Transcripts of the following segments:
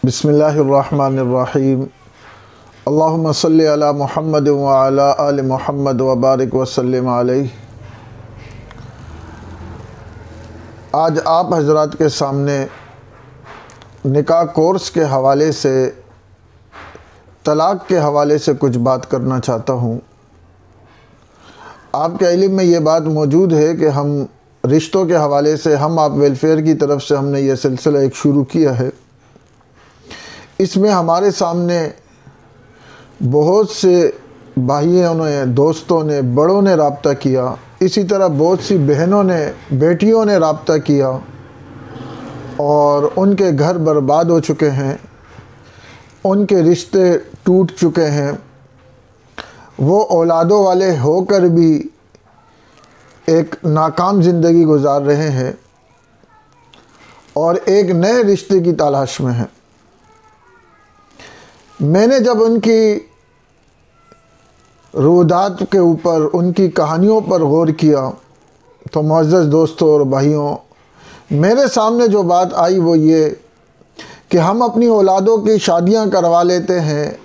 बिस्मिल्लाहिर्रहमानिर्रहीम। अल्लाहुम्मा सल्लि अला मुहम्मद व अला आलि मुहम्मद व बारिक व सल्लिम अलैहि। आज आप हज़रात के सामने निकाह कोर्स के हवाले से, तलाक़ के हवाले से कुछ बात करना चाहता हूँ। आपके इल्म में ये बात मौजूद है कि हम रिश्तों के हवाले से हम आप वेलफेयर की तरफ से हमने ये सिलसिला एक शुरू किया है। इसमें हमारे सामने बहुत से भाइयों ने, दोस्तों ने, बड़ों ने रब्ता किया। इसी तरह बहुत सी बहनों ने, बेटियों ने रब्ता किया और उनके घर बर्बाद हो चुके हैं, उनके रिश्ते टूट चुके हैं। वो औलादों वाले होकर भी एक नाकाम ज़िंदगी गुजार रहे हैं और एक नए रिश्ते की तलाश में हैं। मैंने जब उनकी रुदात के ऊपर, उनकी कहानियों पर गौर किया तो मुअज़्ज़ज़ दोस्तों और भाइयों, मेरे सामने जो बात आई वो ये कि हम अपनी औलादों की शादियां करवा लेते हैं,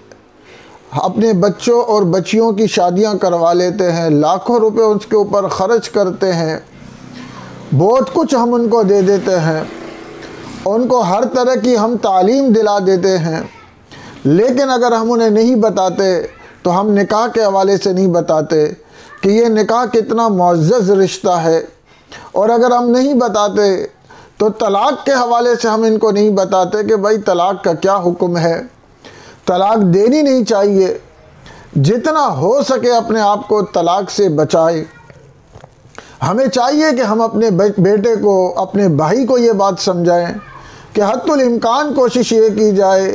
अपने बच्चों और बच्चियों की शादियां करवा लेते हैं, लाखों रुपए उसके ऊपर ख़र्च करते हैं, बहुत कुछ हम उनको दे देते हैं, उनको हर तरह की हम तालीम दिला देते हैं। लेकिन अगर हम उन्हें नहीं बताते तो हम निकाह के हवाले से नहीं बताते कि ये निकाह कितना मुअज़्ज़ज़ रिश्ता है, और अगर हम नहीं बताते तो तलाक़ के हवाले से हम इनको नहीं बताते कि भाई तलाक़ का क्या हुक्म है, तलाक़ देनी नहीं चाहिए। जितना हो सके अपने आप को तलाक़ से बचाए। हमें चाहिए कि हम अपने बेटे को, अपने भाई को ये बात समझाएं कि हद्दुल इम्कान कोशिश ये की जाए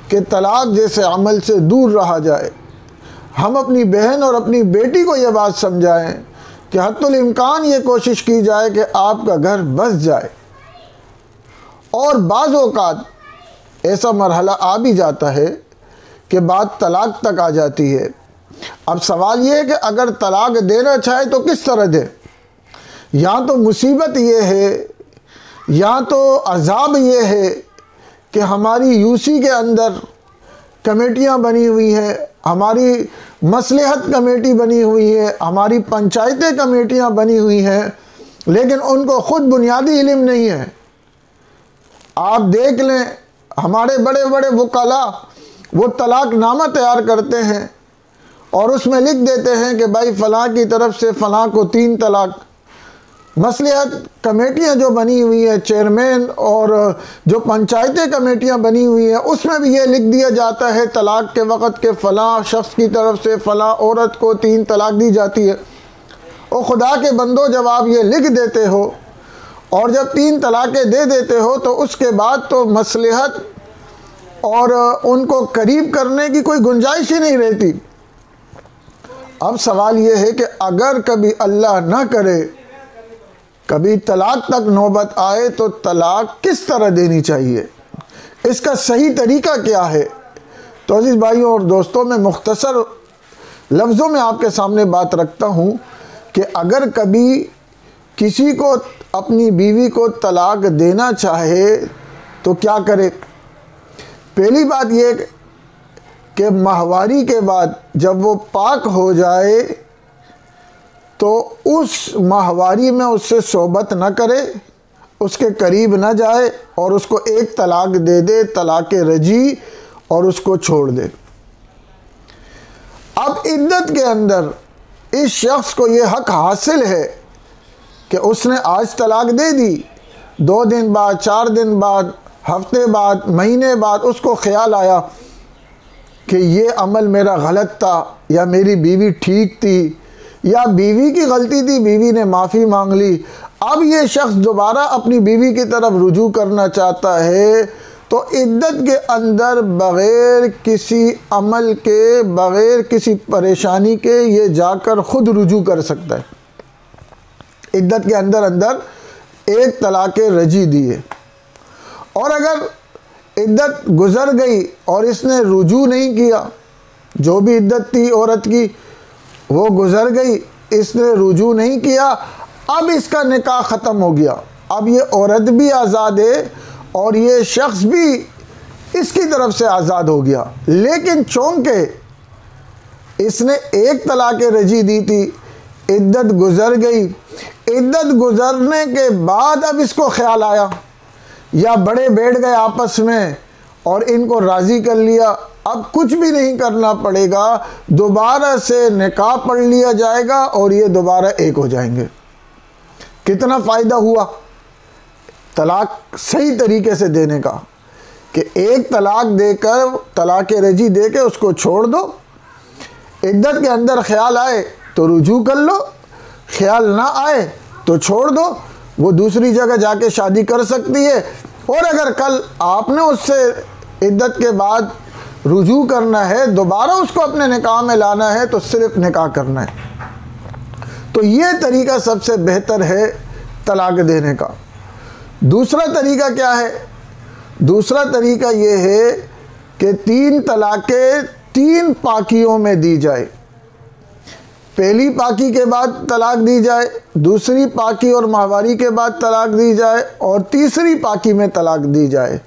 कि तलाक़ जैसे अमल से दूर रहा जाए। हम अपनी बहन और अपनी बेटी को ये बात समझाएं कि हद्दुल इम्कान ये कोशिश की जाए कि आपका घर बस जाए। और बाज़ औक़ात ऐसा मरहला आ भी जाता है कि बात तलाक़ तक आ जाती है। अब सवाल ये है कि अगर तलाक़ देना चाहे तो किस तरह दे। या तो मुसीबत ये है, या तो अज़ाब ये है कि हमारी यूसी के अंदर कमेटियां बनी हुई हैं, हमारी मसलहत कमेटी बनी हुई है, हमारी पंचायतें कमेटियां बनी हुई हैं, लेकिन उनको ख़ुद बुनियादी इल्म नहीं है। आप देख लें, हमारे बड़े बड़े वकाला वो तलाक़नामा तैयार करते हैं और उसमें लिख देते हैं कि भाई फ़लाँ की तरफ से फ़लाँ को 3 तलाक़। मसलहत कमेटियां जो बनी हुई है, चेयरमैन और जो पंचायतें कमेटियां बनी हुई हैं, उसमें भी ये लिख दिया जाता है तलाक़ के वक़्त के फ़लाँ शख्स की तरफ से फ़लाँ औरत को 3 तलाक़ दी जाती है। और खुदा के बंदो, जब आप ये लिख देते हो और जब 3 तलाक़ें दे देते हो तो उसके बाद तो मसलहत और उनको करीब करने की कोई गुंजाइश ही नहीं रहती। अब सवाल ये है कि अगर कभी अल्लाह ना करे कभी तलाक़ तक नौबत आए तो तलाक़ किस तरह देनी चाहिए, इसका सही तरीक़ा क्या है। तो अज़ीज़ भाइयों और दोस्तों, मैं मुख्तसर लफ्ज़ों में आपके सामने बात रखता हूँ कि अगर कभी किसी को अपनी बीवी को तलाक़ देना चाहे तो क्या करे। पहली बात ये कि माहवारी के बाद जब वो पाक हो जाए तो उस माहवारी में उससे सोबत न करे, उसके करीब न जाए और उसको एक तलाक़ दे दे, तलाक़ रजी, और उसको छोड़ दे। अब इद्दत के अंदर इस शख्स को ये हक़ हासिल है कि उसने आज तलाक़ दे दी, 2 दिन बाद, 4 दिन बाद, हफ्ते बाद, महीने बाद उसको ख़्याल आया कि ये अमल मेरा गलत था, या मेरी बीवी ठीक थी, या बीवी की गलती थी, बीवी ने माफ़ी मांग ली। अब ये शख्स दोबारा अपनी बीवी की तरफ रुजू करना चाहता है तो इद्दत के अंदर बग़ैर किसी अमल के, बग़ैर किसी परेशानी के ये जाकर ख़ुद रुजू कर सकता है। इद्दत के अंदर एक तलाक़ रजी दिए, और अगर इद्दत गुज़र गई और इसने रुजू नहीं किया, जो भी इद्दत थी औरत की वो गुज़र गई, इसने रुजू नहीं किया, अब इसका निकाह ख़त्म हो गया। अब ये औरत भी आज़ाद है और ये शख्स भी इसकी तरफ से आज़ाद हो गया। लेकिन चौंके, इसने एक तलाक रजी दी थी, इद्दत गुज़र गई। इद्दत गुज़रने के बाद अब इसको ख्याल आया, या बड़े बैठ गए आपस में और इनको राज़ी कर लिया, अब कुछ भी नहीं करना पड़ेगा, दोबारा से निकाह पढ़ लिया जाएगा और ये दोबारा एक हो जाएंगे। कितना फ़ायदा हुआ तलाक सही तरीके से देने का, कि एक तलाक देकर, तलाक रजी दे के उसको छोड़ दो, इद्दत के अंदर ख्याल आए तो रुजू कर लो, ख्याल ना आए तो छोड़ दो, वो दूसरी जगह जाके शादी कर सकती है। और अगर कल आपने उससे इद्दत के बाद रुजू करना है, दोबारा उसको अपने निकाह में लाना है, तो सिर्फ निकाह करना है। तो ये तरीका सबसे बेहतर है तलाक देने का। दूसरा तरीका क्या है? दूसरा तरीका ये है कि 3 तलाक़ें 3 पाकियों में दी जाए। पहली पाकी के बाद तलाक दी जाए, दूसरी पाकी और माहवारी के बाद तलाक दी जाए, और तीसरी पाकी में तलाक दी जाए।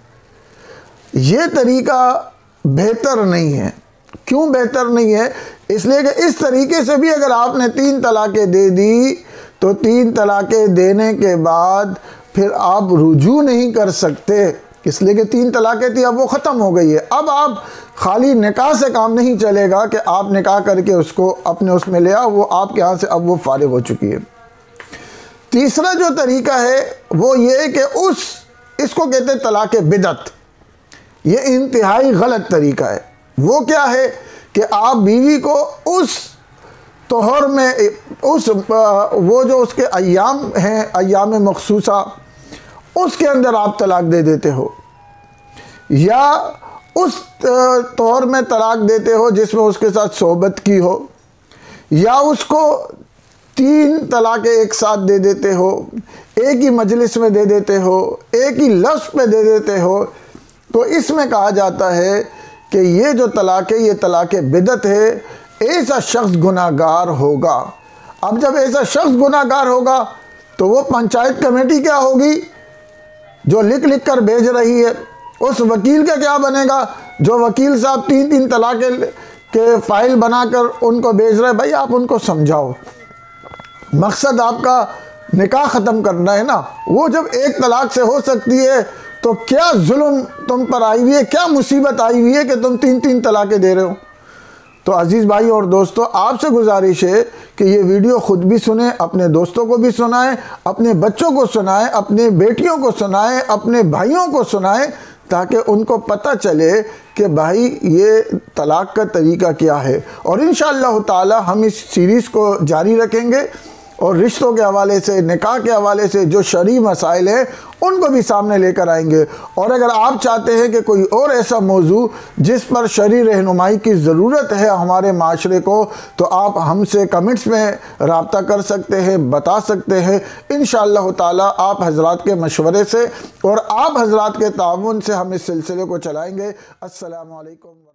ये तरीका बेहतर नहीं है। क्यों बेहतर नहीं है? इसलिए कि इस तरीके से भी अगर आपने 3 तलाक़ें दे दी तो 3 तलाक़ें देने के बाद फिर आप रुजू नहीं कर सकते, इसलिए कि 3 तलाक़ें थी, अब वो ख़त्म हो गई है। अब आप खाली निकाह से काम नहीं चलेगा कि आप निकाह करके उसको अपने उसमें ले आओ, वो आपके यहाँ से अब वो फारिग हो चुकी है। तीसरा जो तरीका है वो ये है कि इसको कहते हैं तलाक़ बिदअत। ये इंतहाई गलत तरीका है। वो क्या है कि आप बीवी को उस तोहर में, वो जो उसके अय्याम हैं, अय्याम मखसूसा, उसके अंदर आप तलाक दे देते हो, या उस तौर में तलाक देते हो जिसमें उसके साथ सोहबत की हो, या उसको 3 तलाक़ें एक साथ दे देते हो, एक ही मजलिस में दे देते हो, एक ही लफ्ज़ पे दे देते हो। तो इसमें कहा जाता है कि ये जो तलाक है, ये तलाक बिदअत है, ऐसा शख्स गुनाहगार होगा। अब जब ऐसा शख्स गुनाहगार होगा तो वो पंचायत कमेटी क्या होगी जो लिख लिख कर भेज रही है? उस वकील का क्या बनेगा जो वकील साहब 3-3 तलाक़ें के फ़ाइल बनाकर उनको भेज रहे हैं? भाई आप उनको समझाओ, मकसद आपका निकाह ख़त्म करना है ना। वो जब एक तलाक से हो सकती है तो क्या जुल्म तुम पर आई हुई है, क्या मुसीबत आई हुई है कि तुम 3-3 तलाक़ें दे रहे हो? तो अज़ीज़ भाई और दोस्तों, आपसे गुजारिश है कि ये वीडियो ख़ुद भी सुने, अपने दोस्तों को भी सुनाएं, अपने बच्चों को सुनाएं, अपने बेटियों को सुनाएं, अपने भाइयों को सुनाएं, ताकि उनको पता चले कि भाई ये तलाक़ का तरीका क्या है। और इंशाअल्लाह ताला हम इस सीरीज़ को जारी रखेंगे और रिश्तों के हवाले से, निकाह के हवाले से जो शरई मसाइल हैं उनको भी सामने लेकर आएंगे। और अगर आप चाहते हैं कि कोई और ऐसा मौजू जिस पर शरई रहनुमाई की ज़रूरत है हमारे माशरे को, तो आप हमसे कमेंट्स में रब्ता कर सकते हैं, बता सकते हैं। इंशाअल्लाह ताला आप हज़रात के मशवरे से और आप हज़रात के ताउन से हम इस सिलसिले को चलाएँगे। अस्सलामु अलैकुम।